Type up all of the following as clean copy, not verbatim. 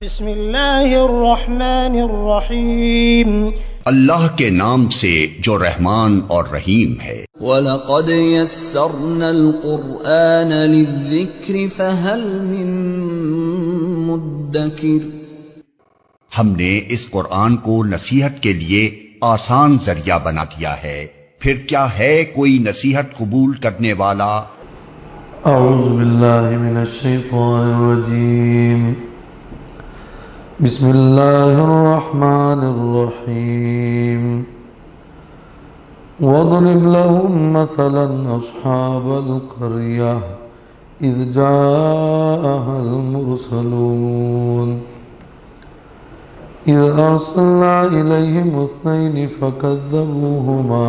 بسم اللہ الرحمن الرحیم، اللہ کے نام سے جو رحمان اور رحیم ہے۔ وَلَقَدْ يَسَّرْنَا الْقُرْآنَ لِلذِّكْرِ فَهَلْ مِن مُدَّكِرٍ۔ ہم نے اس قرآن کو نصیحت کے لیے آسان ذریعہ بنا دیا ہے، پھر کیا ہے کوئی نصیحت قبول کرنے والا؟ اعوذ باللہ من الشیطان الرجیم، بسم اللہ الرحمن الرحیم۔ وَاضْرِبْ لَهُم مَّثَلًا أَصْحَابَ الْقَرْيَةِ إِذْ جَاءَهَا الْمُرْسَلُونَ إِذْ أَرْسَلْنَا إِلَيْهِمُ اثْنَيْنِ فَكَذَّبُوهُمَا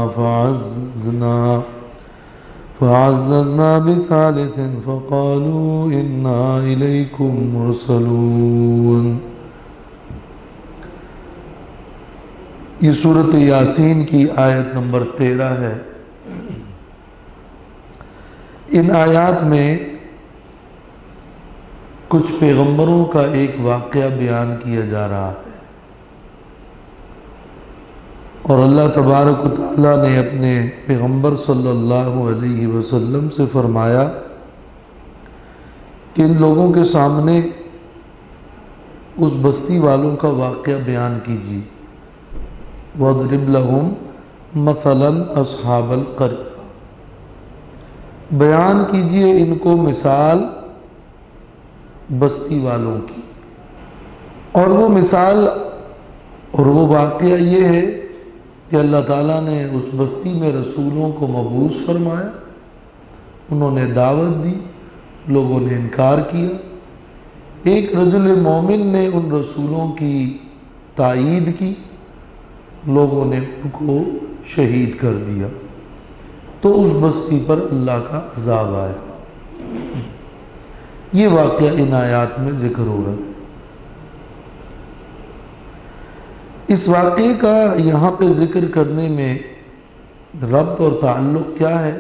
فعززنا بثالث فقالوا إنا إليكم مرسلون۔ یہ سورۃ یاسین کی آیت نمبر 13 ہے۔ ان آیات میں کچھ پیغمبروں کا ایک واقعہ بیان کیا جا رہا ہے، اور اللہ تبارک و تعالیٰ نے اپنے پیغمبر صلی اللہ علیہ وسلم سے فرمایا کہ ان لوگوں کے سامنے اس بستی والوں کا واقعہ بیان کیجیے۔ وَاضْرِبْ لَهُمْ مَثَلًا أَصْحَابَ الْقَرْيَةِ، بیان کیجیے ان کو مثال بستی والوں کی۔ اور وہ مثال اور وہ واقعہ یہ ہے کہ اللہ تعالیٰ نے اس بستی میں رسولوں کو مبعوث فرمایا، انہوں نے دعوت دی، لوگوں نے انکار کیا۔ ایک رجل مومن نے ان رسولوں کی تائید کی، لوگوں نے ان کو شہید کر دیا، تو اس بستی پر اللہ کا عذاب آیا۔ یہ واقعہ ان آیات میں ذکر ہو رہا ہے۔ اس واقعے کا یہاں پہ ذکر کرنے میں ربط اور تعلق کیا ہے؟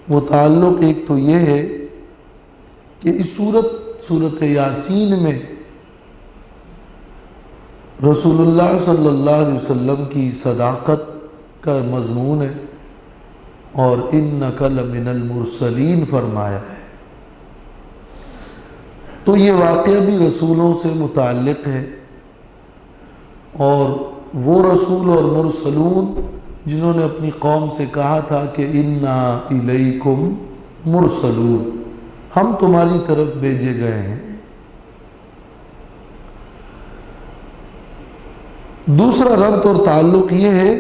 وہ تعلق ایک تو یہ ہے کہ اس سورۃ یاسین میں رسول اللہ صلی اللہ علیہ وسلم کی صداقت کا مضمون ہے، اور اِنَّكَ لَمِنَ الْمُرْسَلِينَ فرمایا ہے، تو یہ واقعہ بھی رسولوں سے متعلق ہے۔ اور وہ رسول اور مرسلون جنہوں نے اپنی قوم سے کہا تھا کہ اِنَّا إِلَيْكُمْ مُرْسَلُونَ، ہم تمہاری طرف بھیجے گئے ہیں۔ دوسرا ربط اور تعلق یہ ہے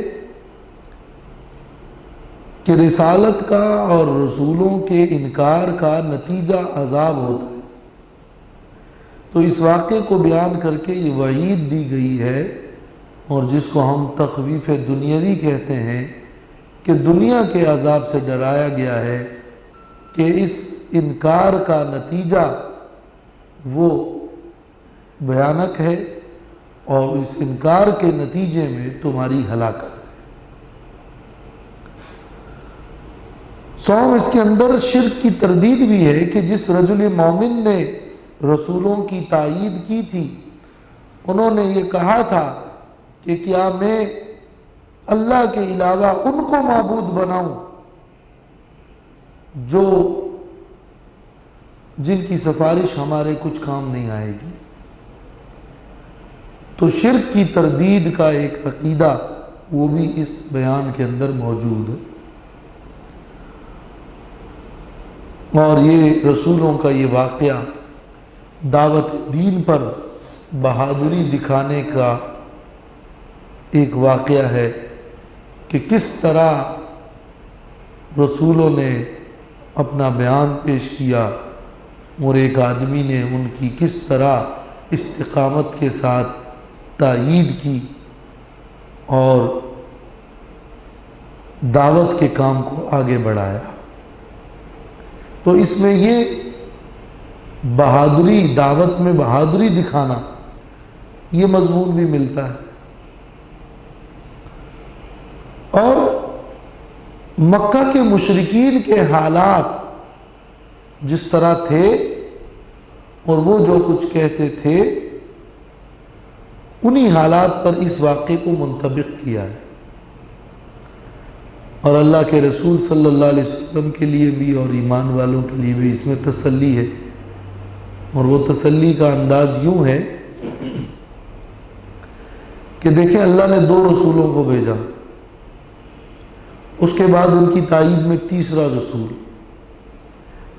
کہ رسالت کا اور رسولوں کے انکار کا نتیجہ عذاب ہوتا ہے، تو اس واقعے کو بیان کر کے یہ وعید دی گئی ہے، اور جس کو ہم تخویف دنیاوی کہتے ہیں کہ دنیا کے عذاب سے ڈرایا گیا ہے کہ اس انکار کا نتیجہ وہ بھیانک ہے، اور اس انکار کے نتیجے میں تمہاری ہلاکت ہے۔ سوم اس کے اندر شرک کی تردید بھی ہے کہ جس رجل مومن نے رسولوں کی تائید کی تھی، انہوں نے یہ کہا تھا کہ کیا میں اللہ کے علاوہ ان کو معبود بناؤں جن کی سفارش ہمارے کچھ کام نہیں آئے گی۔ تو شرک کی تردید کا ایک عقیدہ وہ بھی اس بیان کے اندر موجود ہے، اور یہ رسولوں کا یہ واقعہ دعوت دین پر بہادری دکھانے کا ایک واقعہ ہے کہ کس طرح رسولوں نے اپنا بیان پیش کیا، اور ایک آدمی نے ان کی کس طرح استقامت کے ساتھ تائید کی اور دعوت کے کام کو آگے بڑھایا۔ تو اس میں یہ بہادری، دعوت میں بہادری دکھانا، یہ مضمون بھی ملتا ہے۔ اور مکہ کے مشرکین کے حالات جس طرح تھے، اور وہ جو کچھ کہتے تھے انہی حالات پر اس واقعے کو منطبق کیا ہے. اور اللہ کے رسول صلی اللہ علیہ وسلم کے لیے بھی اور ایمان والوں کے لیے بھی اس میں تسلی ہے. اور وہ تسلی کا انداز یوں ہے کہ دیکھیں اللہ نے 2 رسولوں کو بھیجا، اس کے بعد ان کی تائید میں تیسرا رسول،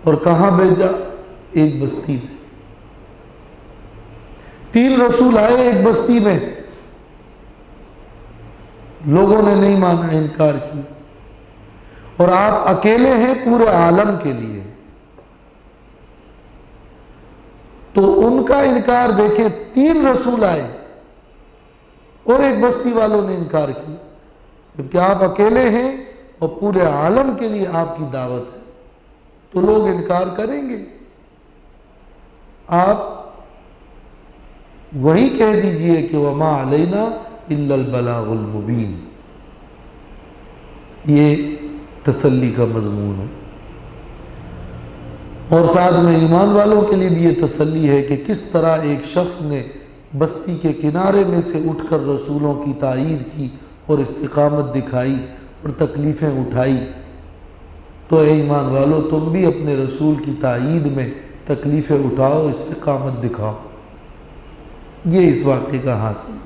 اور کہاں بھیجا؟ ایک بستی میں. 3 رسول آئے ایک بستی میں، لوگوں نے نہیں مانا، انکار کیا. اور آپ اکیلے ہیں پورے عالم کے لیے، تو ان کا انکار دیکھیں. 3 رسول آئے اور ایک بستی والوں نے انکار کیا، جبکہ آپ اکیلے ہیں اور پورے عالم کے لیے آپ کی دعوت ہے، تو لوگ انکار کریں گے. آپ وہی کہہ دیجئے کہ وما علینا الا البلاغ المبین. یہ تسلی کا مضمون ہے. اور ساتھ میں ایمان والوں کے لیے بھی یہ تسلی ہے کہ کس طرح ایک شخص نے بستی کے کنارے میں سے اٹھ کر رسولوں کی تائید کی اور استقامت دکھائی اور تکلیفیں اٹھائی. تو اے ایمان والو تم بھی اپنے رسول کی تائید میں تکلیفیں اٹھاؤ، استقامت دکھاؤ. یہ اس واقعے کا حاصل ہے.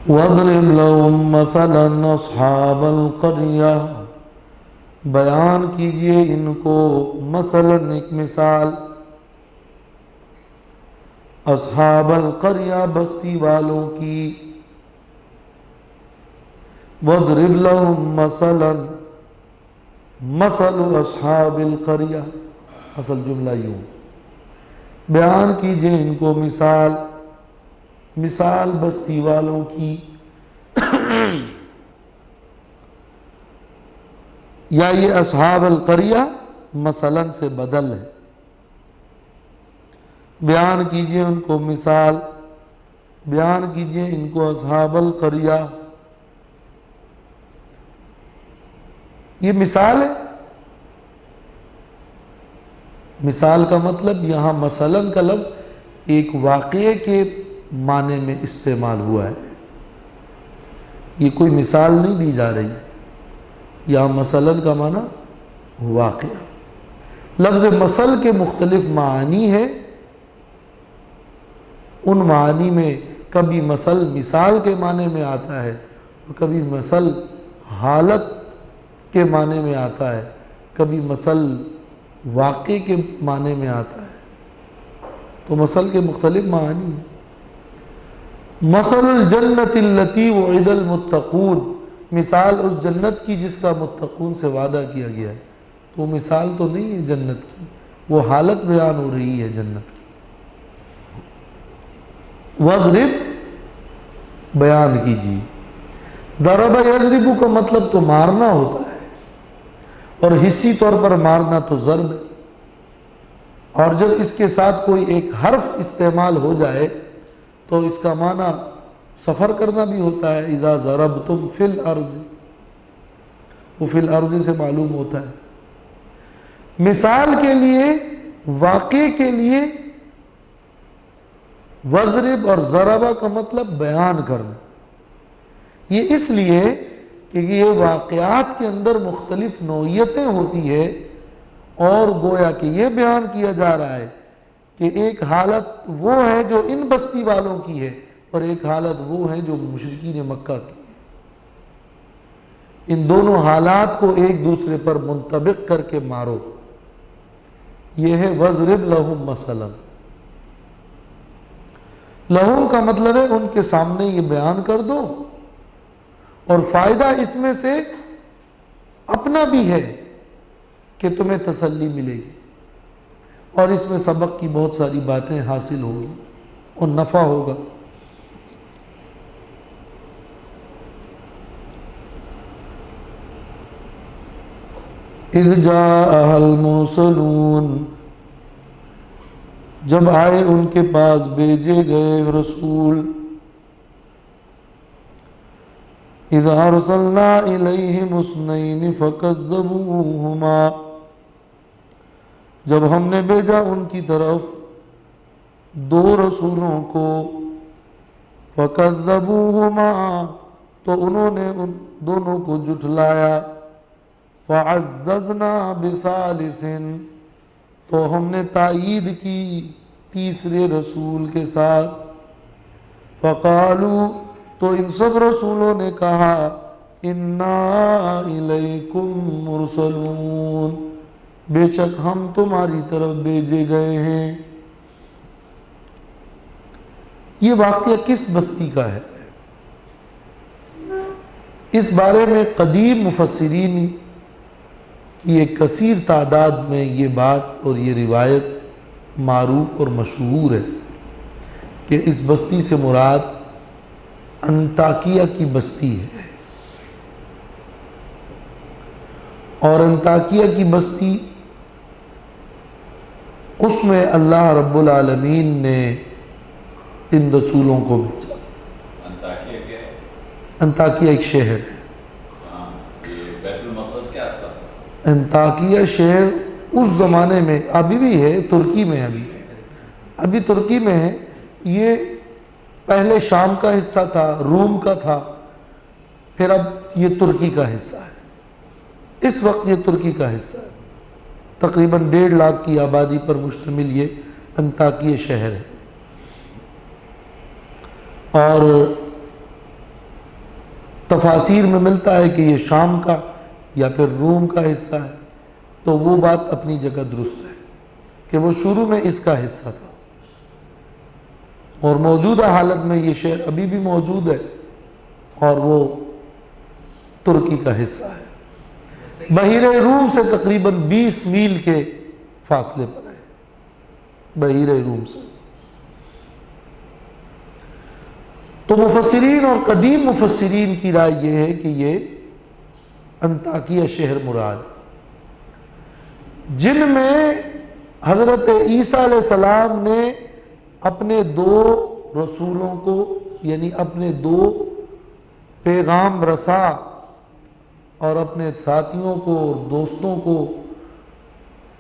وَاضْرِبْ لَهُمْ مَثَلًا أَصْحَابَ الْقَرْيَةِ، بیان کیجئے ان کو مثلاً ایک مثال، اصحاب القریہ بستی والوں کی. وَاضْرِبْ لَهُمْ مَثَلًا، مثل اصحاب القریہ، اصل جملہ یوں، بیان کیجئے ان کو مثال، مثال بستی والوں کی. یا یہ اصحاب القریہ مثلاً سے بدل ہے. بیان کیجئے ان کو مثال، بیان کیجئے ان کو اصحاب القریہ. یہ مثال ہے. مثال کا مطلب یہاں مثلاً کا لفظ ایک واقعے کے معنی میں استعمال ہوا ہے. یہ کوئی مثال نہیں دی جا رہی. یہاں مثلاً کا معنی واقعہ. لفظ مثل کے مختلف معانی ہیں. ان معانی میں کبھی مثل مثال کے معنی میں آتا ہے اور کبھی مثل حالت کے معنی میں آتا ہے، کبھی مثل واقع کے معنی میں آتا ہے. تو مثل کے مختلف معانی ہیں. مثل الجنت التی وعد المتقون، مثال اس جنت کی جس کا متقون سے وعدہ کیا گیا ہے. تو مثال تو نہیں ہے جنت کی، وہ حالت بیان ہو رہی ہے جنت کی. وَاضْرِبْ، بیان کیجیے. ضرب یضرب کا مطلب تو مارنا ہوتا ہے، اور حصی طور پر مارنا تو ضرب ہے. اور جب اس کے ساتھ کوئی ایک حرف استعمال ہو جائے تو اس کا معنی سفر کرنا بھی ہوتا ہے. اذا ضربتم فی الارض، وہ فی الارض سے معلوم ہوتا ہے. مثال کے لیے، واقعے کے لیے وضرب اور ضربہ کا مطلب بیان کرنا. یہ اس لیے کہ یہ واقعات کے اندر مختلف نوعیتیں ہوتی ہے، اور گویا کہ یہ بیان کیا جا رہا ہے کہ ایک حالت وہ ہے جو ان بستی والوں کی ہے، اور ایک حالت وہ ہے جو مشرکین مکہ کی ہے. ان دونوں حالات کو ایک دوسرے پر منطبق کر کے مارو. یہ ہے وَاضْرِبْ لَهُمْ مَثَلًا. لہم کا مطلب ہے ان کے سامنے یہ بیان کر دو، اور فائدہ اس میں سے اپنا بھی ہے کہ تمہیں تسلی ملے گی، اور اس میں سبق کی بہت ساری باتیں حاصل ہوگی اور نفع ہوگا. اذ جاءها المرسلون، جب آئے ان کے پاس بھیجے گئے رسول. اذ ارسلنا الیہم اثنین فکذبوہما، جب ہم نے بھیجا ان کی طرف 2 رسولوں کو، فَكَذَّبُوهُمَا، تو انہوں نے ان دونوں کو جھٹلایا، فَعَزَّزْنَا بِثَالِثٍ، تو ہم نے تائید کی تیسرے رسول کے ساتھ، فَقَالُوا، تو ان سب رسولوں نے کہا، اِنَّا إِلَيْكُمْ مُرْسَلُونَ، بے شک ہم تمہاری طرف بھیجے گئے ہیں۔ یہ واقعہ کس بستی کا ہے؟ اس بارے میں قدیم مفسرین کی ایک کثیر تعداد میں یہ بات اور یہ روایت معروف اور مشہور ہے کہ اس بستی سے مراد انطاکیہ کی بستی ہے، اور انطاکیہ کی بستی، اس میں اللہ رب العالمین نے ان رسولوں کو بھیجا۔ انطاکیہ کیا ہے؟ انطاکیہ ایک شہر ہے۔ یہ بیت المقدس کے آس پاس؟ انطاکیہ شہر اس زمانے میں ابھی بھی ہے، ترکی میں ابھی ترکی میں ہے۔ یہ پہلے شام کا حصہ تھا، روم کا تھا، پھر اب یہ ترکی کا حصہ ہے۔ اس وقت یہ ترکی کا حصہ ہے۔ تقریباً 1.5 لاکھ کی آبادی پر مشتمل یہ انطاکیہ شہر ہے، اور تفاسیر میں ملتا ہے کہ یہ شام کا یا پھر روم کا حصہ ہے، تو وہ بات اپنی جگہ درست ہے کہ وہ شروع میں اس کا حصہ تھا، اور موجودہ حالت میں یہ شہر ابھی بھی موجود ہے اور وہ ترکی کا حصہ ہے۔ بحیرہ روم سے تقریباً 20 میل کے فاصلے پر ہے، بحیرہ روم سے۔ تو مفسرین اور قدیم مفسرین کی رائے یہ ہے کہ یہ انطاکیہ شہر مراد ہے، جن میں حضرت عیسیٰ علیہ السلام نے اپنے 2 رسولوں کو، یعنی اپنے 2 پیغام رساں اور اپنے ساتھیوں کو اور دوستوں کو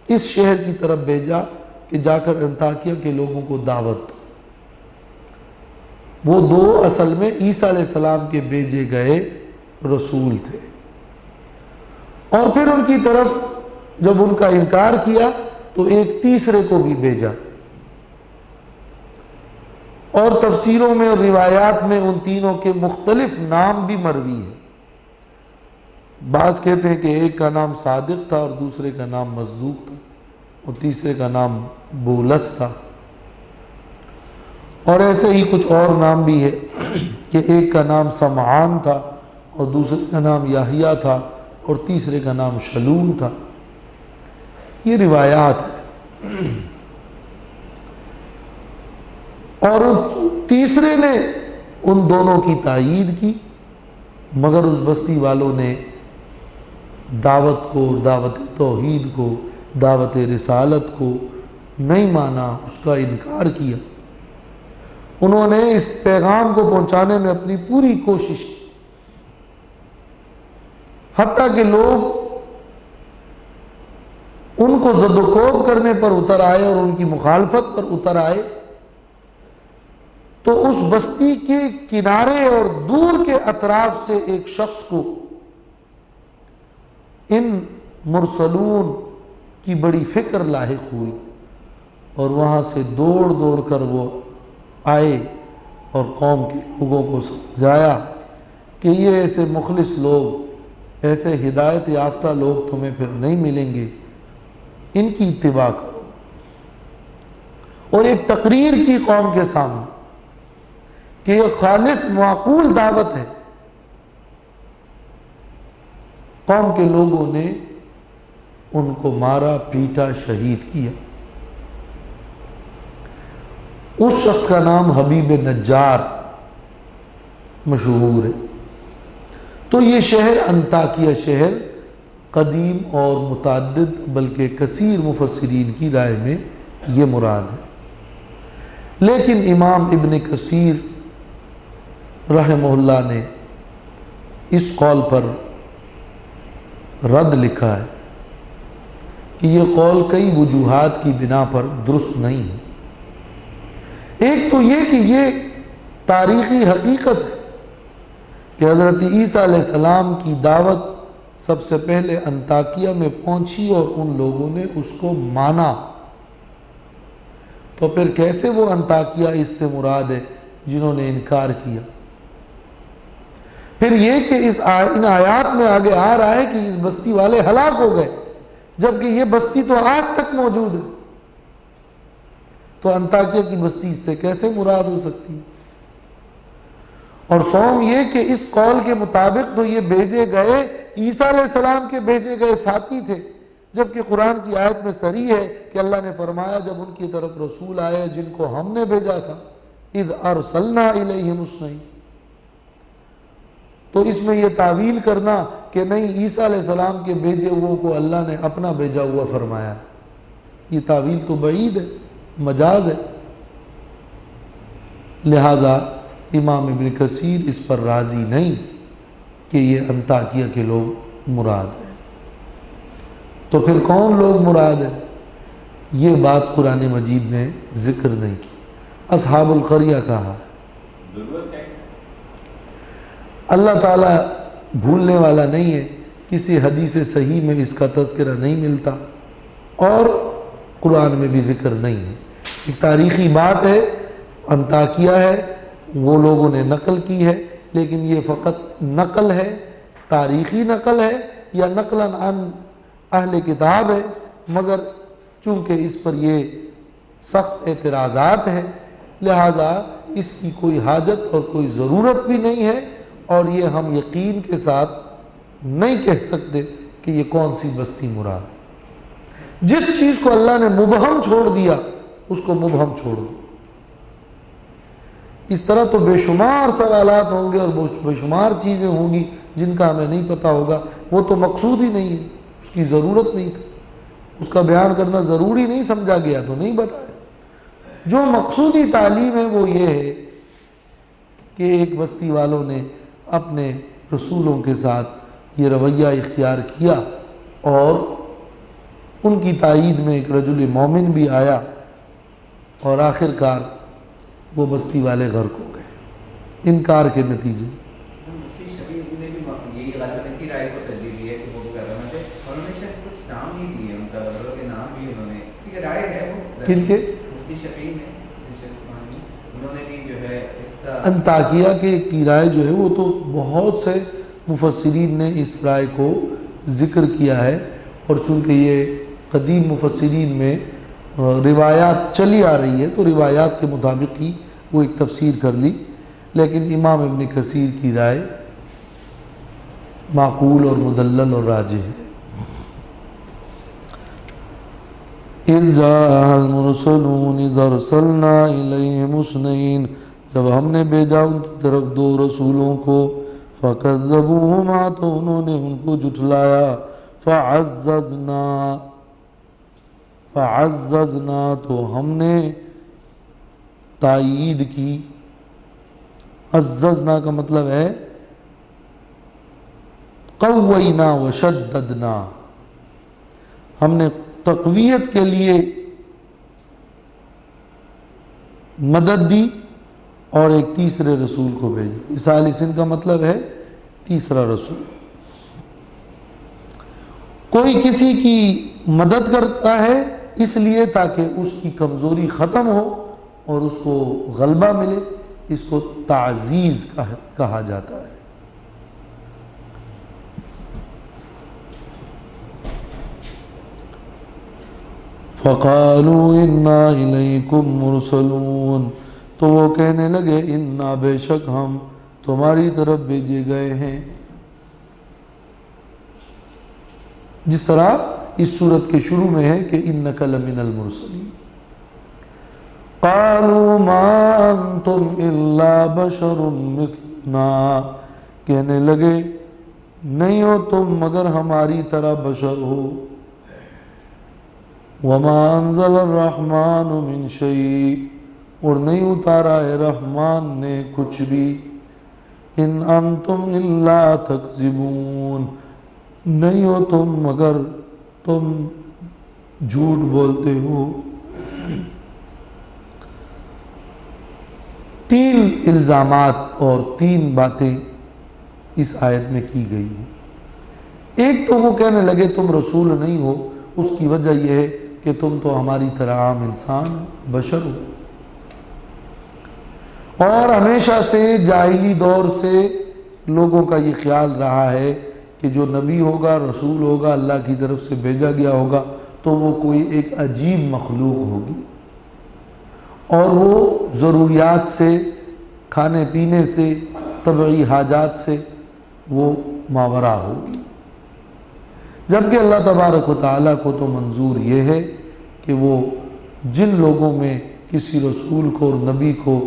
اس شہر کی طرف بھیجا کہ جا کر انطاکیہ کے لوگوں کو دعوت دو۔ وہ 2 اصل میں عیسیٰ علیہ السلام کے بھیجے گئے رسول تھے، اور پھر ان کی طرف جب ان کا انکار کیا تو ایک تیسرے کو بھی بھیجا، اور تفسیروں میں اور روایات میں ان تینوں کے مختلف نام بھی مروی ہیں۔ بعض کہتے ہیں کہ ایک کا نام صادق تھا اور دوسرے کا نام مصدوق تھا اور تیسرے کا نام بولس تھا، اور ایسے ہی کچھ اور نام بھی ہے کہ ایک کا نام سمعان تھا اور دوسرے کا نام یحییٰ تھا اور تیسرے کا نام شلوم تھا۔ یہ روایات ہیں، اور تیسرے نے ان دونوں کی تائید کی، مگر اس بستی والوں نے دعوت کو، دعوت توحید کو، دعوت رسالت کو نہیں مانا، اس کا انکار کیا۔ انہوں نے اس پیغام کو پہنچانے میں اپنی پوری کوشش کی، حتیٰ کہ لوگ ان کو زد و کوب کرنے پر اتر آئے اور ان کی مخالفت پر اتر آئے، تو اس بستی کے کنارے اور دور کے اطراف سے ایک شخص کو ان مرسلون کی بڑی فکر لاحق ہوئی، اور وہاں سے دوڑ دوڑ کر وہ آئے اور قوم کے لوگوں کو سمجھایا کہ یہ ایسے مخلص لوگ، ایسے ہدایت یافتہ لوگ تمہیں پھر نہیں ملیں گے، ان کی اتباع کرو۔ اور ایک تقریر کی قوم کے سامنے کہ یہ خالص معقول دعوت ہے۔ قوم کے لوگوں نے ان کو مارا، پیٹا، شہید کیا۔ اس شخص کا نام حبیب نجار مشہور ہے۔ تو یہ شہر انطاکیہ شہر قدیم اور متعدد بلکہ کثیر مفسرین کی رائے میں یہ مراد ہے، لیکن امام ابن کثیر رحمہ اللہ نے اس قول پر رد لکھا ہے کہ یہ قول کئی وجوہات کی بنا پر درست نہیں ہے۔ ایک تو یہ کہ یہ تاریخی حقیقت ہے کہ حضرت عیسیٰ علیہ السلام کی دعوت سب سے پہلے انطاکیہ میں پہنچی اور ان لوگوں نے اس کو مانا، تو پھر کیسے وہ انطاکیہ اس سے مراد ہے جنہوں نے انکار کیا؟ پھر یہ کہ ان آیات میں آگے آ رہا ہے کہ اس بستی والے ہلاک ہو گئے، جبکہ یہ بستی تو آج تک موجود ہے، تو انطاکیہ کی بستی اس سے کیسے مراد ہو سکتی ہے؟ اور سوم یہ کہ اس قول کے مطابق تو یہ بھیجے گئے عیسیٰ علیہ السلام کے بھیجے گئے ساتھی تھے، جبکہ قرآن کی آیت میں صریح ہے کہ اللہ نے فرمایا جب ان کی طرف رسول آئے جن کو ہم نے بھیجا تھا، اذ ارسلنا الیہم اثنین، تو اس میں یہ تعویل کرنا کہ نہیں عیسیٰ علیہ السلام کے بھیجے ہوئے کو اللہ نے اپنا بھیجا ہوا فرمایا، یہ تعویل تو بعید ہے، مجاز ہے۔ لہذا امام ابن کثیر اس پر راضی نہیں کہ یہ انطاکیہ کے لوگ مراد ہیں۔ تو پھر کون لوگ مراد ہیں؟ یہ بات قرآن مجید نے ذکر نہیں کی، اصحاب القریہ کہا ہے۔ ضرورت ہے اللہ تعالیٰ بھولنے والا نہیں ہے، کسی حدیث صحیح میں اس کا تذکرہ نہیں ملتا اور قرآن میں بھی ذکر نہیں ہے۔ ایک تاریخی بات ہے، انطاکیہ ہے، وہ لوگوں نے نقل کی ہے، لیکن یہ فقط نقل ہے، تاریخی نقل ہے یا نقلاً عن اہل کتاب ہے، مگر چونکہ اس پر یہ سخت اعتراضات ہیں لہٰذا اس کی کوئی حاجت اور کوئی ضرورت بھی نہیں ہے، اور یہ ہم یقین کے ساتھ نہیں کہہ سکتے کہ یہ کون سی بستی مراد ہے۔ جس چیز کو اللہ نے مبہم چھوڑ دیا اس کو مبہم چھوڑ دو۔ اس طرح تو بے شمار سوالات ہوں گے اور بے شمار چیزیں ہوں گی جن کا ہمیں نہیں پتہ ہوگا، وہ تو مقصود ہی نہیں ہے، اس کی ضرورت نہیں تھی، اس کا بیان کرنا ضروری نہیں سمجھا گیا تو نہیں بتایا۔ جو مقصودی تعلیم ہے وہ یہ ہے کہ ایک بستی والوں نے اپنے رسولوں کے ساتھ یہ رویہ اختیار کیا اور ان کی تائید میں ایک رجل مومن بھی آیا اور آخر کار وہ بستی والے غرق ہو گئے انکار کے نتیجے۔ مفتی شفیع نے بھی یہی غالباً اسی رائے کو ترجیح دی ہے کہ وہ کر رہے تھے، اور انہوں نے شاید کچھ نام ہی دیے، ان کا غزلوں کے نام بھی انہوں نے، ٹھیک ہے رائے ہے وہ کن کے؟ مفتی شفیع نے، انہوں نے بھی جو ہے اس کا انطاکیہ کے کی رائے جو ہے وہ تو بہت سے مفسرین نے اس رائے کو ذکر کیا ہے، اور چونکہ یہ قدیم مفسرین میں روایات چلی آ رہی ہے تو روایات کے مطابق ہی وہ ایک تفسیر کر لی، لیکن امام ابن کثیر کی رائے معقول اور مدلل اور راجح ہے۔ اِذْ جَاءَ الْمُرْسَلُونَ اِذْ أَرْسَلْنَا إِلَيْهِمُ اثْنَيْنِ، جب ہم نے بھیجا ان کی طرف دو رسولوں کو، فَكَذَّبُوهُمَا، تو انہوں نے ان کو جھٹلایا، فَعَزَّزْنَا تو ہم نے تائید کی۔ عززنا کا مطلب ہے قوینا وشددنا، ہم نے تقویت کے لیے مدد دی اور ایک تیسرے رسول کو بھیجا۔ ثالثن کا مطلب ہے تیسرا رسول۔ کوئی کسی کی مدد کرتا ہے اس لیے تاکہ اس کی کمزوری ختم ہو اور اس کو غلبہ ملے، اس کو تعزیز کہا جاتا ہے۔ فَقَالُوا إِنَّا إِلَيْكُمْ مُرْسَلُونَ، تو وہ کہنے لگے اِنَّا، بے شک ہم تمہاری طرف بھیجے گئے ہیں۔ جس طرح اس صورت کے شروع میں ہے کہ اِنَّكَ لَمِنَ الْمُرْسَلِينَ۔ قَالُوا مَا أَنْتُمْ إِلَّا بَشَرٌ مِثْلُنَا، کہنے لگے نہیں ہو تم مگر ہماری طرح بشر ہو۔ وَمَا أَنزَلَ الرَّحْمَنُ مِنْ شَيْءٍ، اور نہیں اتارا ہے رحمان نے کچھ بھی۔ إِنْ أَنْتُمْ إِلَّا تَكْذِبُونَ، نہیں ہو تم مگر تم جھوٹ بولتے ہو. 3 الزامات اور 3 باتیں اس آیت میں کی گئی ہیں. ایک تو وہ کہنے لگے تم رسول نہیں ہو، اس کی وجہ یہ ہے کہ تم تو ہماری طرح عام انسان بشر ہو. اور ہمیشہ سے جاہلی دور سے لوگوں کا یہ خیال رہا ہے کہ جو نبی ہوگا، رسول ہوگا، اللہ کی طرف سے بھیجا گیا ہوگا تو وہ کوئی ایک عجیب مخلوق ہوگی اور وہ ضروریات سے، کھانے پینے سے، طبعی حاجات سے وہ ماورا ہوگی. جبکہ اللہ تبارک و تعالیٰ کو تو منظور یہ ہے کہ وہ جن لوگوں میں کسی رسول کو اور نبی کو،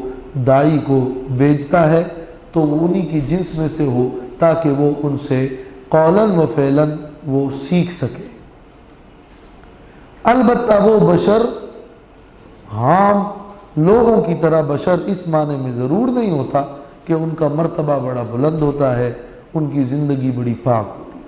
دائی کو بھیجتا ہے تو وہ انہی کی جنس میں سے ہو تاکہ وہ ان سے قولاً و فعلاً وہ سیکھ سکے. البتہ وہ بشر عام لوگوں کی طرح بشر اس معنی میں ضرور نہیں ہوتا کہ ان کا مرتبہ بڑا بلند ہوتا ہے، ان کی زندگی بڑی پاک ہوتی ہے.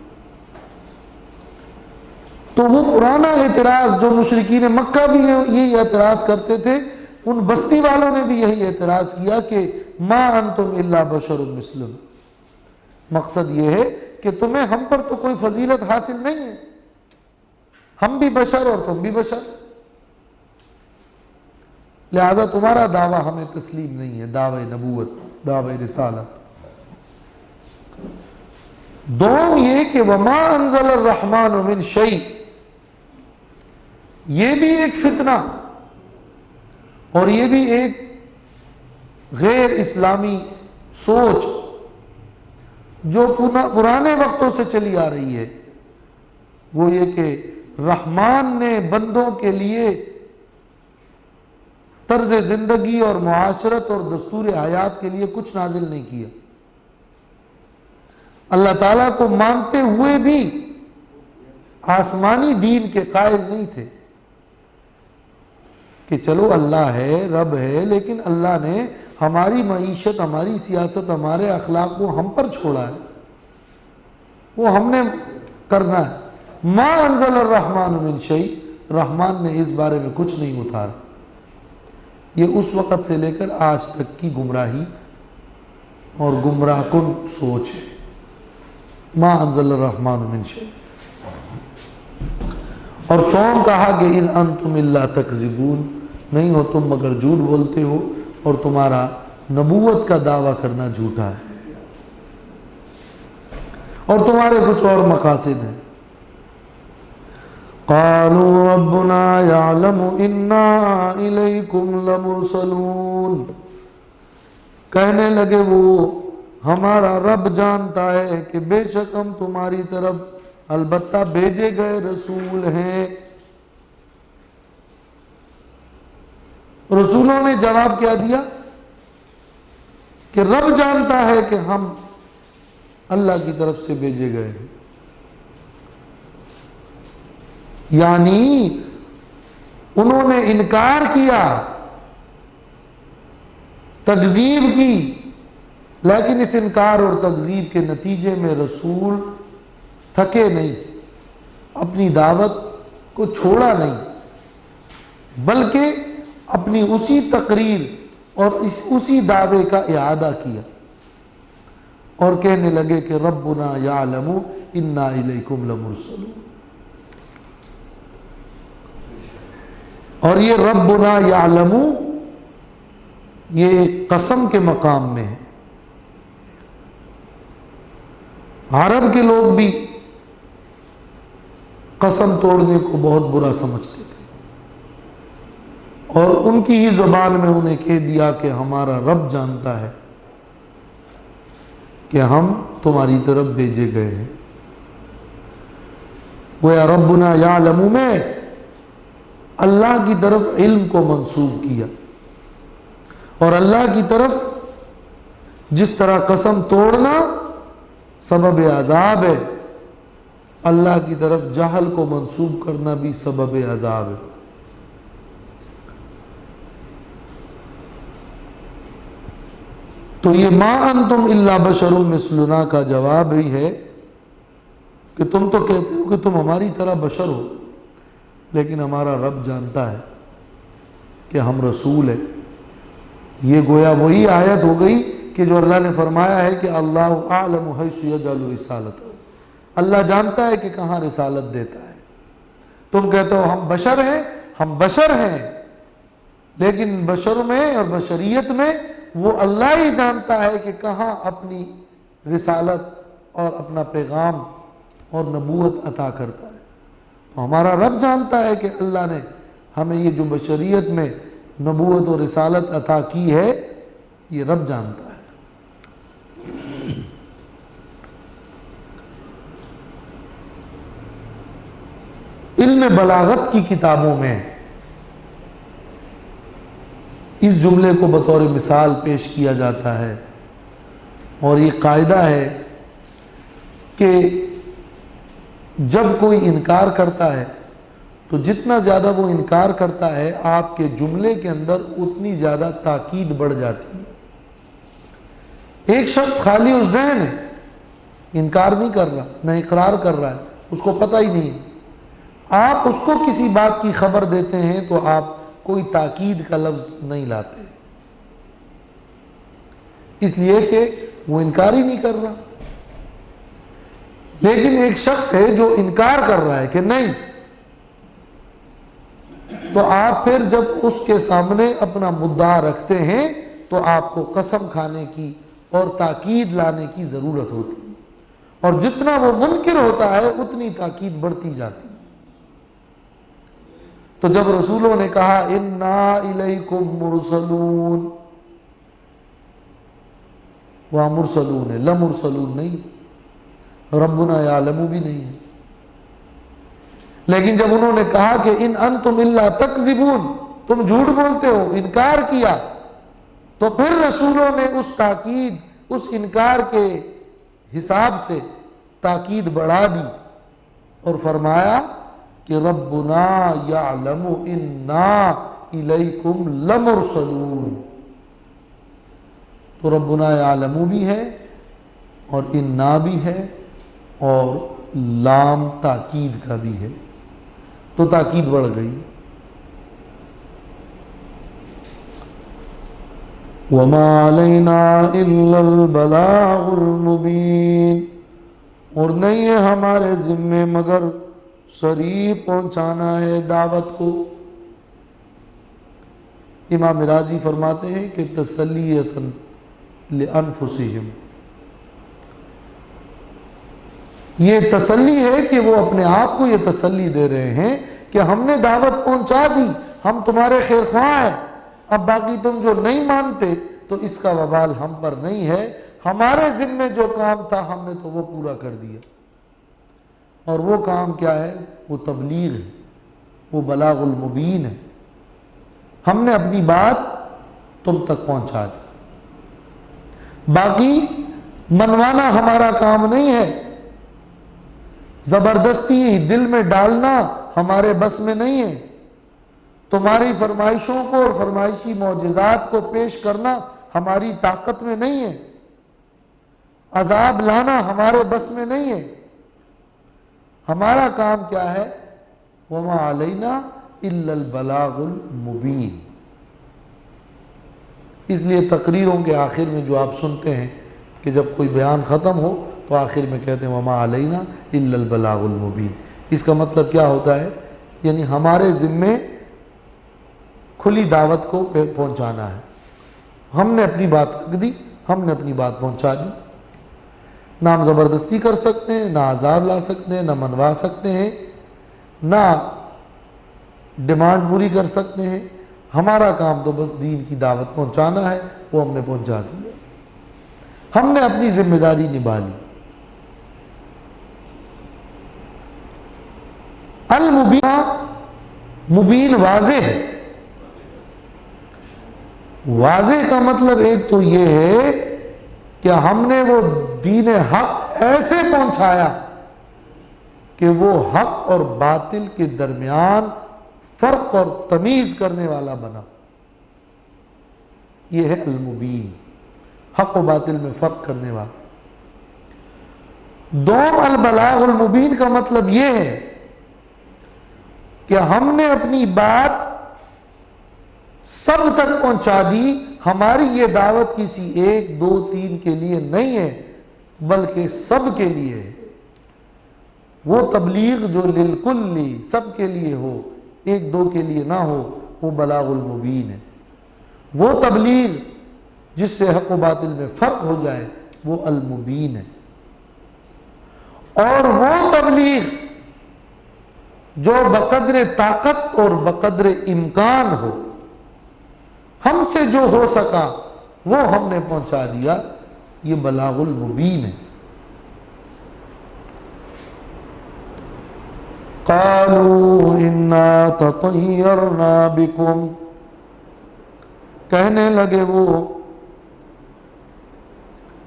تو وہ پرانا اعتراض جو مشرکین مکہ بھی یہی اعتراض کرتے تھے، ان بستی والوں نے بھی یہی اعتراض کیا کہ ما انتم الا بشر مثلنا. مقصد یہ ہے کہ تمہیں ہم پر تو کوئی فضیلت حاصل نہیں ہے، ہم بھی بشر اور تم بھی بشر، لہذا تمہارا دعویٰ ہمیں تسلیم نہیں ہے، دعوی نبوت، دعوی رسالت. دوم یہ کہ وما انزل الرحمن من شیء، یہ بھی ایک فتنہ اور یہ بھی ایک غیر اسلامی سوچ جو پرانے وقتوں سے چلی آ رہی ہے، وہ یہ کہ رحمان نے بندوں کے لیے طرز زندگی اور معاشرت اور دستور حیات کے لیے کچھ نازل نہیں کیا. اللہ تعالیٰ کو مانتے ہوئے بھی آسمانی دین کے قائل نہیں تھے کہ چلو اللہ ہے، رب ہے، لیکن اللہ نے ہماری معیشت، ہماری سیاست، ہمارے اخلاق کو ہم پر چھوڑا ہے، وہ ہم نے کرنا ہے. ما انزل الرحمن من شیء، رحمان نے اس بارے میں کچھ نہیں اتارا. یہ اس وقت سے لے کر آج تک کی گمراہی اور گمراہ کن سوچ ہے. ما انزل الرحمن من شیء. اور سوم کہا کہ ان انتم الا تکذبون، نہیں ہو تم مگر جھوٹ بولتے ہو اور تمہارا نبوت کا دعویٰ کرنا جھوٹا ہے اور تمہارے کچھ اور مقاصد ہیں. قالوا ربنا يعلم انا الیکم لمرسلون، کہنے لگے وہ ہمارا رب جانتا ہے کہ بے شک ہم تمہاری طرف البتہ بھیجے گئے رسول ہیں. رسولوں نے جواب کیا دیا کہ رب جانتا ہے کہ ہم اللہ کی طرف سے بھیجے گئے ہیں. یعنی انہوں نے انکار کیا، تکذیب کی، لیکن اس انکار اور تکذیب کے نتیجے میں رسول تھکے نہیں، اپنی دعوت کو چھوڑا نہیں، بلکہ اپنی اسی تقریر اور اسی دعوے کا اعادہ کیا اور کہنے لگے کہ ربنا یعلم انا الیکم لمرسلون. اور یہ ربنا یعلم یہ ایک قسم کے مقام میں ہے. عرب کے لوگ بھی قسم توڑنے کو بہت برا سمجھتے تھے اور ان کی ہی زبان میں انہیں کہہ دیا کہ ہمارا رب جانتا ہے کہ ہم تمہاری طرف بھیجے گئے ہیں. گویا ربنا یعلم میں اللہ کی طرف علم کو منسوب کیا اور اللہ کی طرف جس طرح قسم توڑنا سبب عذاب ہے، اللہ کی طرف جہل کو منسوب کرنا بھی سبب عذاب ہے. تو یہ ما انتم الا بشر مثلنا کا جواب ہی ہے کہ تم تو کہتے ہو کہ تم ہماری طرح بشر ہو، لیکن ہمارا رب جانتا ہے کہ ہم رسول ہیں. یہ گویا وہی آیت ہو گئی کہ جو اللہ نے فرمایا ہے کہ اللہ اعلم حیث یجعل رسالتہ، اللہ جانتا ہے کہ کہاں رسالت دیتا ہے. تم کہتے ہو ہم بشر ہیں، لیکن بشر میں اور بشریت میں وہ اللہ ہی جانتا ہے کہ کہاں اپنی رسالت اور اپنا پیغام اور نبوت عطا کرتا ہے. تو ہمارا رب جانتا ہے کہ اللہ نے ہمیں یہ جو بشریت میں نبوت اور رسالت عطا کی ہے، یہ رب جانتا ہے. علم بلاغت کی کتابوں میں اس جملے کو بطور مثال پیش کیا جاتا ہے، اور یہ قاعدہ ہے کہ جب کوئی انکار کرتا ہے تو جتنا زیادہ وہ انکار کرتا ہے آپ کے جملے کے اندر اتنی زیادہ تاکید بڑھ جاتی ہے. ایک شخص خالی الذہن ہے، انکار نہیں کر رہا، نہ اقرار کر رہا ہے، اس کو پتہ ہی نہیں ہے. آپ اس کو کسی بات کی خبر دیتے ہیں تو آپ کوئی تاکید کا لفظ نہیں لاتے، اس لیے کہ وہ انکار ہی نہیں کر رہا. لیکن ایک شخص ہے جو انکار کر رہا ہے کہ نہیں، تو آپ پھر جب اس کے سامنے اپنا مدعا رکھتے ہیں تو آپ کو قسم کھانے کی اور تاکید لانے کی ضرورت ہوتی ہے، اور جتنا وہ منکر ہوتا ہے اتنی تاکید بڑھتی جاتی ہے. تو جب رسولوں نے کہا انا الیکم مرسلون، وہاں مرسلون ہے، لمرسلون نہیں، ربنا یعلم بھی نہیں ہے. لیکن جب انہوں نے کہا کہ ان انتم الا تکذبون، تم جھوٹ بولتے ہو، انکار کیا، تو پھر رسولوں نے اس تاکید، اس انکار کے حساب سے تاکید بڑھا دی اور فرمایا کہ ربنا یعلم انا الیکم لمرسلون. تو ربنا یعلم بھی ہے اور انا بھی ہے اور لام تاکید کا بھی ہے، تو تاکید بڑھ گئی. وما علینا الا البلاغ المبین، اور نہیں ہے ہمارے ذمے مگر صریح پہنچانا ہے دعوت کو. امام راضی فرماتے ہیں کہ تسلیۃ لانفسہم، یہ تسلی ہے کہ وہ اپنے آپ کو یہ تسلی دے رہے ہیں کہ ہم نے دعوت پہنچا دی، ہم تمہارے خیر خواہ ہیں، اب باقی تم جو نہیں مانتے تو اس کا وبال ہم پر نہیں ہے، ہمارے ذمے جو کام تھا ہم نے تو وہ پورا کر دیا. اور وہ کام کیا ہے؟ وہ تبلیغ ہے، وہ بلاغ المبین ہے. ہم نے اپنی بات تم تک پہنچا دی، باقی منوانا ہمارا کام نہیں ہے، زبردستی دل میں ڈالنا ہمارے بس میں نہیں ہے، تمہاری فرمائشوں کو اور فرمائشی معجزات کو پیش کرنا ہماری طاقت میں نہیں ہے، عذاب لانا ہمارے بس میں نہیں ہے. ہمارا کام کیا ہے؟ وما علینا الا البلاغ المبین. اس لیے تقریروں کے آخر میں جو آپ سنتے ہیں کہ جب کوئی بیان ختم ہو تو آخر میں کہتے ہیں وما علینا الا البلاغ المبین. اس کا مطلب کیا ہوتا ہے؟ یعنی ہمارے ذمے کھلی دعوت کو پہنچانا ہے. ہم نے اپنی بات رکھ دی، ہم نے اپنی بات پہنچا دی. نہ ہم زبردستی کر سکتے ہیں، نہ عذاب لا سکتے ہیں، نہ منوا سکتے ہیں، نہ ڈیمانڈ پوری کر سکتے ہیں. ہمارا کام تو بس دین کی دعوت پہنچانا ہے، وہ ہم نے پہنچا دیا، ہم نے اپنی ذمہ داری نبھا لی. المبین، مبین واضح ہے. واضح کا مطلب ایک تو یہ ہے کہ ہم نے وہ دین حق ایسے پہنچایا کہ وہ حق اور باطل کے درمیان فرق اور تمیز کرنے والا بنا. یہ ہے المبین، حق و باطل میں فرق کرنے والا. دوم البلاغ المبین کا مطلب یہ ہے کہ ہم نے اپنی بات سب تک پہنچا دی. ہماری یہ دعوت کسی 1 2 3 کے لیے نہیں ہے بلکہ سب کے لیے ہے. وہ تبلیغ جو للکلی سب کے لیے ہو، 1 2 کے لیے نہ ہو، وہ بلاغ المبین ہے. وہ تبلیغ جس سے حق و باطل میں فرق ہو جائے وہ المبین ہے. اور وہ تبلیغ جو بقدر طاقت اور بقدر امکان ہو، ہم سے جو ہو سکا وہ ہم نے پہنچا دیا، یہ بلاغ المبین ہے. قالوا انا تطیرنا بکم، کہنے لگے وہ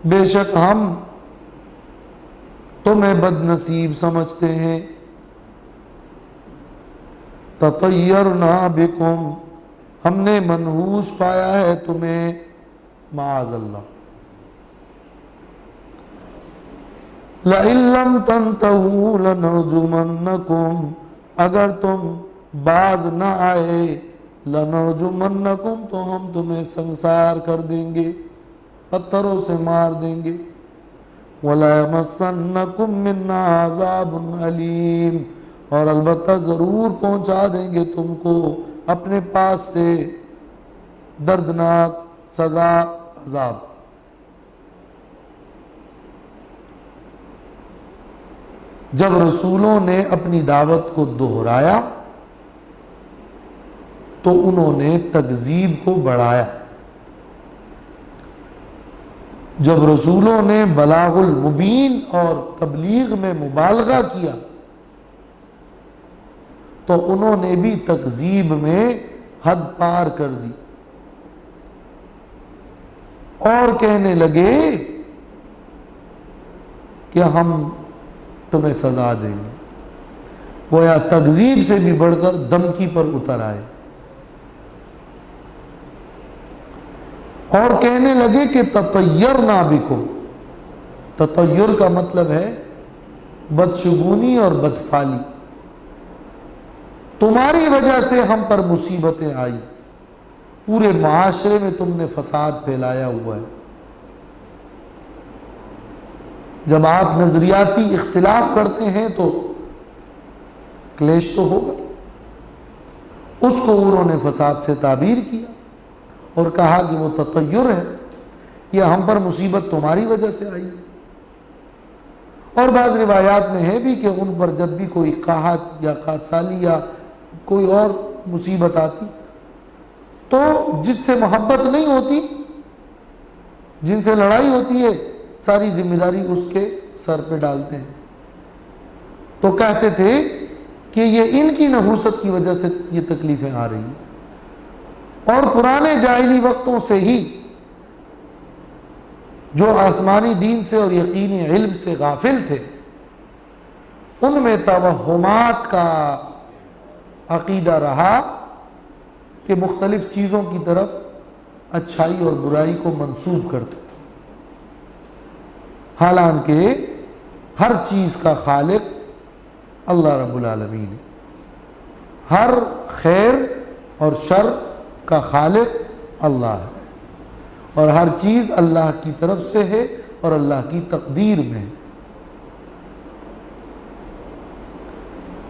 بے شک ہم تمہیں بد نصیب سمجھتے ہیں. تطیرنا بکم، ہم نے منحوس پایا ہے تمہیں، معاذ اللہ. لئن لم تنتہوا لنرجمنکم، اگر تم باز نہ آئے، لنرجمنکم تو ہم تمہیں سنسار کر دیں گے، پتھروں سے مار دیں گے. وَلَيَمَسَّنَّكُم مِّنَّا عَذَابٌ أَلِيمٌ، اور البتہ ضرور پہنچا دیں گے تم کو اپنے پاس سے دردناک سزا، عذاب. جب رسولوں نے اپنی دعوت کو دہرایا تو انہوں نے تکذیب کو بڑھایا. جب رسولوں نے بلاغ المبین اور تبلیغ میں مبالغہ کیا تو انہوں نے بھی تکذیب میں حد پار کر دی اور کہنے لگے کہ ہم تمہیں سزا دیں گے. گویا تکذیب سے بھی بڑھ کر دھمکی پر اتر آئے اور کہنے لگے کہ تطیرنا بکم. تطیر کا مطلب ہے بدشگونی اور بدفعلی. تمہاری وجہ سے ہم پر مصیبتیں آئی، پورے معاشرے میں تم نے فساد پھیلایا ہوا ہے. جب آپ نظریاتی اختلاف کرتے ہیں تو کلیش تو ہوگا. اس کو انہوں نے فساد سے تعبیر کیا اور کہا کہ وہ تطیر ہے، یہ ہم پر مصیبت تمہاری وجہ سے آئی. اور بعض روایات میں ہے بھی کہ ان پر جب بھی کوئی قحط یا قحط یا کوئی اور مصیبت آتی تو جن سے محبت نہیں ہوتی، جن سے لڑائی ہوتی ہے، ساری ذمہ داری اس کے سر پہ ڈالتے ہیں. تو کہتے تھے کہ یہ ان کی نحوست کی وجہ سے یہ تکلیفیں آ رہی ہیں. اور پرانے جاہلی وقتوں سے ہی جو آسمانی دین سے اور یقینی علم سے غافل تھے، ان میں توہمات کا عقیدہ رہا کہ مختلف چیزوں کی طرف اچھائی اور برائی کو منسوب کرتے تھے، حالانکہ ہر چیز کا خالق اللہ رب العالمین ہے. ہر خیر اور شر کا خالق اللہ ہے، اور ہر چیز اللہ کی طرف سے ہے اور اللہ کی تقدیر میں ہے.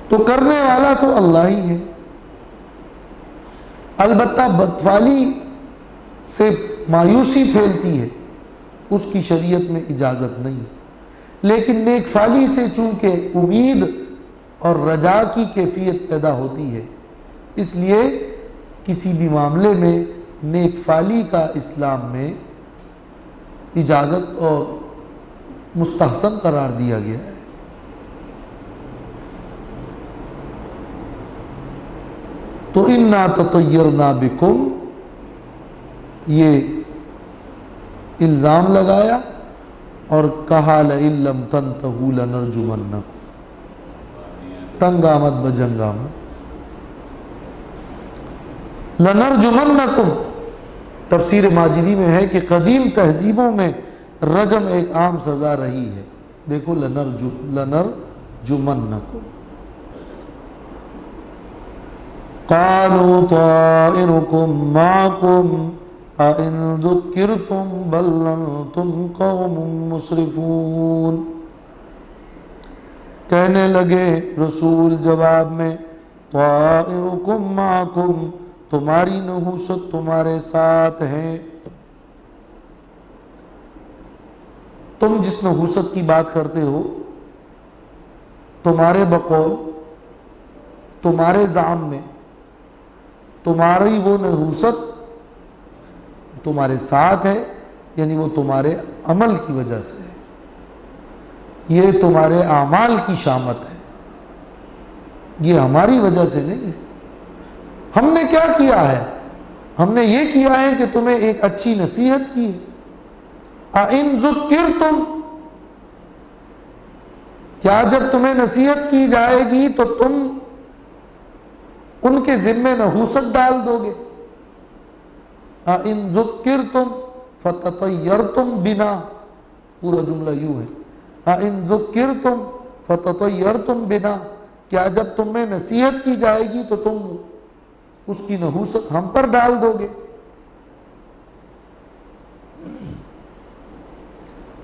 تو کرنے والا تو اللہ ہی ہے. البتہ بدفعلی سے مایوسی پھیلتی ہے، اس کی شریعت میں اجازت نہیں ہے. لیکن نیک فعلی سے چونکہ امید اور رجا کی کیفیت پیدا ہوتی ہے، اس لیے کسی بھی معاملے میں نیک فعلی کا اسلام میں اجازت اور مستحسن قرار دیا گیا ہے. تو انا تطیرنا بکم، یہ الزام لگایا اور کہا لئن لم تنتہوا لنرجمنکم، تنگ آمد بجنگ آمد. لنرجمنکم تفسیر ماجدی میں ہے کہ قدیم تہذیبوں میں رجم ایک عام سزا رہی ہے. دیکھو لنرجمنکم. قالوا طائركم معكم أئن ذكرتم بل أنتم قوم مسرفون. کہنے لگے رسول جواب میں طائرکم معکم، تمہاری نحوست تمہارے ساتھ ہے. تم جس نحوست کی بات کرتے ہو، تمہارے بقول، تمہارے زعم میں تمہاری وہ نحوست تمہارے ساتھ ہے، یعنی وہ تمہارے عمل کی وجہ سے ہے، یہ تمہارے اعمال کی شامت ہے، یہ ہماری وجہ سے نہیں ہے. ہم نے کیا کیا ہے؟ ہم نے یہ کیا ہے کہ تمہیں ایک اچھی نصیحت کی ہے. اَإِن ذُكِّرْتُمْ، کیا جب تمہیں نصیحت کی جائے گی تو تم ان کے ذمے نحوست ڈال دو گے؟ اَإِن ذُكِّرْتُمْ فَتَطَيَّرْتُمْ بِنَا، پورا جملہ یوں ہے. اَإِن ذُكِّرْتُمْ فَتَطَيَّرْتُمْ بِنَا، کیا جب تمہیں نصیحت کی جائے گی تو تم اس کی نحوست ہم پر ڈال دو گے؟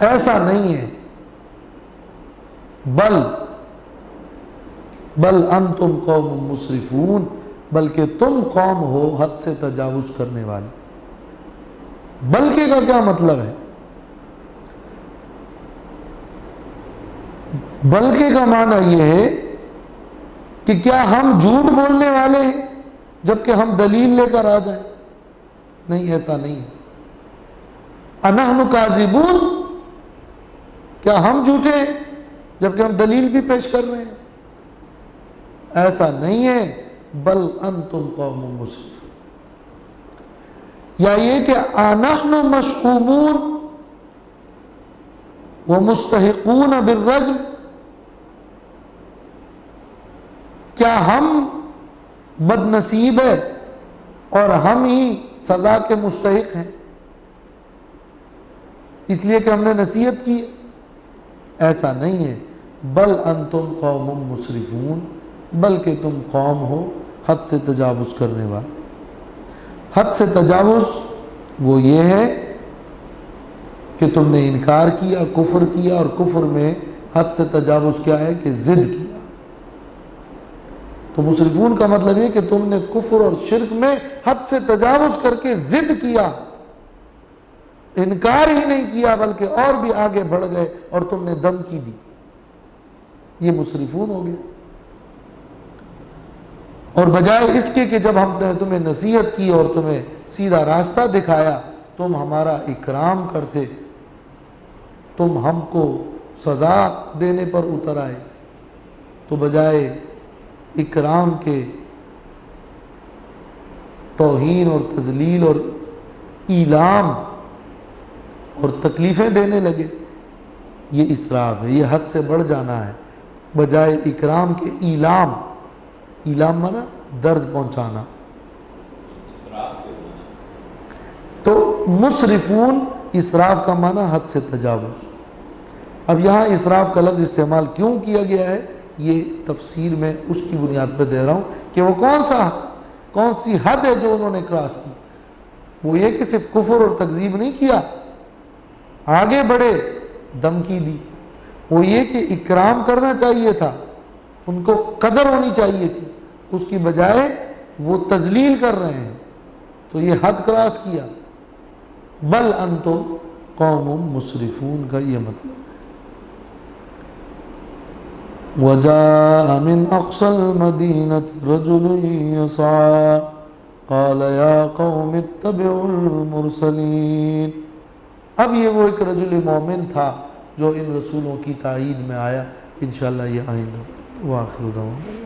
ایسا نہیں ہے. بل انتم قوم مسرفون، بلکہ تم قوم ہو حد سے تجاوز کرنے والے. بلکہ کا کیا مطلب ہے؟ بلکہ کا معنی یہ ہے کہ کیا ہم جھوٹ بولنے والے ہیں جبکہ ہم دلیل لے کر آ جائیں؟ نہیں، ایسا نہیں ہے. انحن کاذبون، کیا ہم جھوٹے ہیں جبکہ ہم دلیل بھی پیش کر رہے ہیں؟ ایسا نہیں ہے. بل انتم قوم مسرفون، یا یہ کہ انحن مشؤومون ومستحقون بالرجم، کیا ہم بد نصیب ہے اور ہم ہی سزا کے مستحق ہیں اس لیے کہ ہم نے نصیحت کی ہے؟ ایسا نہیں ہے. بل انتم قوم مسرفون، بلکہ تم قوم ہو حد سے تجاوز کرنے والے. حد سے تجاوز وہ یہ ہے کہ تم نے انکار کیا، کفر کیا، اور کفر میں حد سے تجاوز کیا ہے کہ ضد کیا. تو مسرفون کا مطلب یہ کہ تم نے کفر اور شرک میں حد سے تجاوز کر کے ضد کیا، انکار ہی نہیں کیا بلکہ اور بھی آگے بڑھ گئے اور تم نے دھمکی دی. یہ مسرفون ہو گیا. اور بجائے اس کے کہ جب ہم نے تمہیں نصیحت کی اور تمہیں سیدھا راستہ دکھایا تم ہمارا اکرام کرتے، تم ہم کو سزا دینے پر اتر آئے، تو بجائے اکرام کے توہین اور تذلیل اور ایلام اور تکلیفیں دینے لگے. یہ اسراف ہے، یہ حد سے بڑھ جانا ہے. بجائے اکرام کے ایلام، ایلام مانا درد پہنچانا. تو مسرفون اسراف کا معنی حد سے تجاوز. اب یہاں اسراف کا لفظ استعمال کیوں کیا گیا ہے یہ تفسیر میں اس کی بنیاد پہ دے رہا ہوں کہ وہ کون سی حد ہے جو انہوں نے کراس کی. وہ یہ کہ صرف کفر اور تکذیب نہیں کیا، آگے بڑھے، دھمکی دی. وہ یہ کہ اکرام کرنا چاہیے تھا، ان کو قدر ہونی چاہیے تھی، اس کی بجائے وہ تذلیل کر رہے ہیں. تو یہ حد کراس کیا. بل انتم قوم مسرفون کا یہ مطلب ہے. وَجَاءَ مِنْ أَقْصَى الْمَدِينَةِ رَجُلٌ يَسْعَىٰ قَالَ يَا قَوْمِ اتَّبِعُوا الْمُرْسَلِينَ. اب یہ وہ ایک رجل مومن تھا جو ان رسولوں کی تائید میں آیا. انشاءاللہ یہ آئندہ. وآخر دعوانا